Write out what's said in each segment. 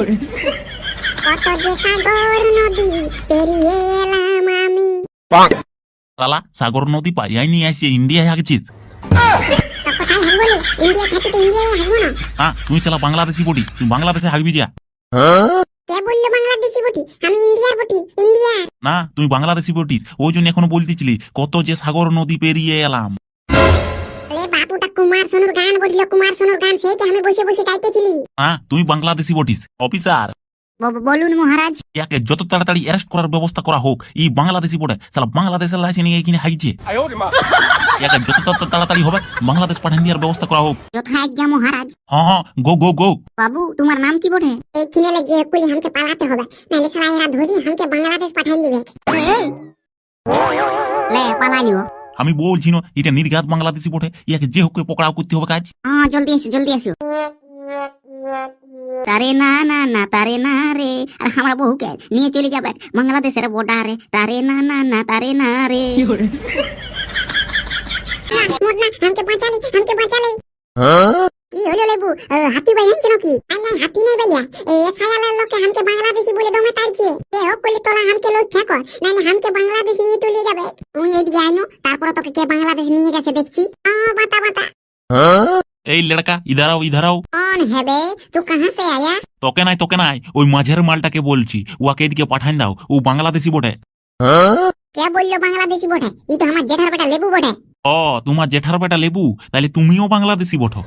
কত যে সাগর নদী পেরিয়ে এলাম আমি। শালা সাগর নদী পাইয়াই নিয়ে আসছে ইন্ডিয়ায় হাগছিস। তো কোথায় হাগবো রে? ইন্ডিয়া খাচ্ছি তো ইন্ডিয়ায় হাগবো না। হ্যাঁ তুই শালা বাংলাদেশি বটি, তুই বাংলাদেশে হাগবি যা। কে বললো বাংলাদেশি বটি? আমি ইন্ডিয়ার বটি, ইন্ডিয়ার। না তুই বাংলাদেশি বটিস, ওই জন্য এখনো বলতেছিলি কত যে সাগর নদী পেরিয়ে এলাম। এ বাপুটা কুমার সোনুর গান বললো, কুমার সোনুর গান, সেইটা আমি বসে বসে গাইতেছিলি। হ্যাঁ তুই বাংলাদেশি বটিস। অফিসার বলুন মহারাজ। ইয়াকে যত তাড়াতাড়ি অ্যারেস্ট করার ব্যবস্থা করা হোক। এই বাংলাদেশি বটে, শালা বাংলাদেশের লাইসেন্স নিয়ে এখানে হাইছে। ইয়াকে যত তাড়াতাড়ি হবে বাংলাদেশ পাঠান দেওয়ার ব্যবস্থা করা হোক। যথাজ্ঞা মহারাজ। হ্যাঁ গো গো গো। বাবু তোমার নাম কি বটে? এই কিনেলে যে কুলি हमके পালাতে হবে, নাহলে সারা এরা ধরি हमके বাংলাদেশ পাঠান দিবে। লে পালালিও। আমি বলছি না এটা নির্ঘাত বাংলাদেশি বটে, ইয়াকে যে হোক করে পকড়াও করতে হবে কাজ। হ্যাঁ জলদি এসো, জলদি এসো। তারে না না না তারে না রে, আর আমার বহুকে নিয়ে চলে যাবে বাংলাদেশের বর্ডারে। তারে না না না তারে না রে। हमके বাঁচালে, हमके বাঁচালে। কি হলো লেবু? হাতি ভাই আনছে নাকি? নাই হাতি নাই ভাইয়া, এই ছায়ালার লোকে हमके বাংলাদেশি বলে দমে তাড়ছে। এ হোক বলে তোরা हमके লোক থাকো, নাইলে हमके বাংলাদেশ নিয়ে চলে যাবে। তুই এদিকে আইনো, তারপর তোকে কে বাংলাদেশ নিয়ে গেছে দেখছি। বাতা বাতা। এই লড়কা ইধার আও, ইধার আও। कौन है बे? तू कहाँ से आया? তোকে নাই ওই মাঝের মালটাকে বলছি, ওকে এদিকে পাঠান দাও, ও বাংলাদেশি বটে। কে বললো বাংলাদেশি বটে? ই তো আমার জেঠার বেটা লেবু বটে। ও তোমার জেঠার বেটা লেবু, তাহলে তুমিও বাংলাদেশি বটো।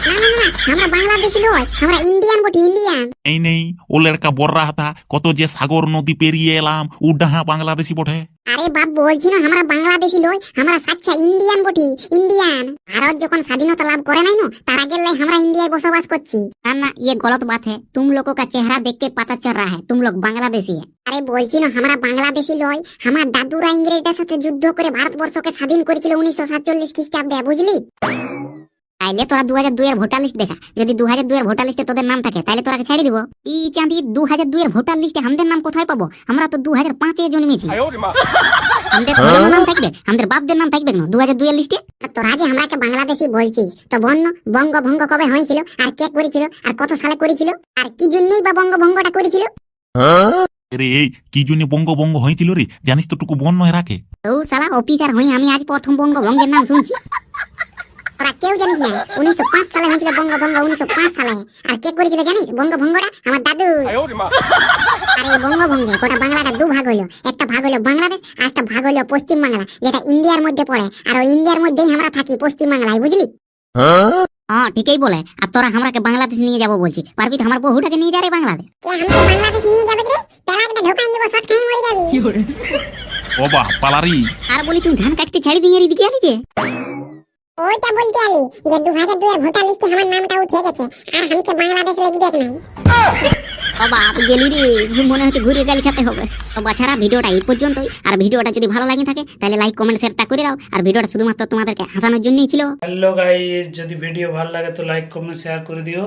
না না না, আমরা বাংলাদেশি নয়, আমরা ইন্ডিয়ান বটে, ইন্ডিয়ান। এই নেই ও লড়কা বর্রা হাতা, কত যে সাগর নদী পেরিয়ে এলাম, ও ডাহা বাংলাদেশি বটে। আরে বাপ বলছি না আমরা বাংলাদেশি নয়, আমরা সাচ্চা ইন্ডিয়ান বটি, ইন্ডিয়ান। ভারত যখন স্বাধীনতা লাভ করে নাই না, তার আগে আমরা ইন্ডিয়ায় বসবাস করছি। না না, ये गलत बात है। तुम लोगों का चेहरा देख के पता चल रहा है तुम लोग बांग्लादेशी है। আরে বলছি না আমরা বাংলাদেশি নয়, আমার দাদুরা ইংরেজদের সাথে যুদ্ধ করে ভারতবর্ষকে স্বাধীন করেছিল 1947 খ্রিস্টাব্দে, বুঝলি? তাইলে তোরা 2002 এর ভোটার লিস্ট দেখা, যদি 2002 এর ভোটার লিস্টে তোদের নাম থাকে তাহলে তোরাকে ছেড়ে দিব। এই চাঁদি 2002 এর ভোটার লিস্টে আমাদের নাম কোথায় পাবো? আমরা তো 2005 এ জন্মেছি। আমাদের পুরনো নাম থাকবে, আমাদের বাপদের নাম থাকবে না 2002 এর লিস্টে। তোরা যে আমরাকে বাংলাদেশি বলছিস, তো বঙ্গভঙ্গ কবে হয়েছিল, আর কে করেছিল, আর কত সালে করেছিল, আর কি জন্যই বা বঙ্গভঙ্গটা করেছিল? রে এই কি জন্য বঙ্গভঙ্গ হয়েছিল রে, জানিস তো টুকু বন্য রাখে। ও শালা অফিসার হই আমি আজ প্রথম বঙ্গভঙ্গের নাম শুনছি। তোরা কেউ জানিস না 1905 সালে হয়েছিল বঙ্গভঙ্গ, 1905 সালে। আর কে করেছিল জানিস বঙ্গভঙ্গটা? আমার দাদু। আর এই বঙ্গভঙ্গে গোটা বাংলাটা দু ভাগ হলো, একটা ভাগ হলো বাংলাদেশ আর একটা ভাগ হলো পশ্চিম বাংলা, যেটা ইন্ডিয়ার মধ্যে পড়ে। আর ওই ইন্ডিয়ার মধ্যেই আমরা থাকি, পশ্চিম বাংলায়, বুঝলি? হ্যাঁ ঠিকই বলে। আর তোরা আমরাকে বাংলাদেশ নিয়ে যাবো বলছি, পারবি তো আমার বহুটাকে নিয়ে যা রে বাংলাদেশ। বাংলাদেশ নিয়ে যাবে রে, পেলাকে ঢোকাই দেব, শর্ট খাই মরে যাবি। ও বাহ পালারি। আর বলি তুই ধান কাটতে ছেড়ে দিয়ে এদিকে আলি যে? ওইটা বলতে আলি যে 2002 এর ভোটার লিস্টে আমার নামটা উঠে গেছে, আর हमके বাংলাদেশ লাগি দেখ নাই। ও বাপ গেলি রে, মনে হচ্ছে ঘুরে গালি খেতে হবে। তো বাছারা ভিডিওটা এই পর্যন্তই। আর ভিডিওটা যদি ভালো লাগে থাকে তাহলে লাইক কমেন্ট শেয়ারটা করে দাও। আর ভিডিওটা শুধুমাত্র তোমাদেরকে হাসানোর জন্যই ছিল। হ্যালো গাইস, যদি ভিডিও ভালো লাগে তো লাইক কমেন্ট শেয়ার করে দিও।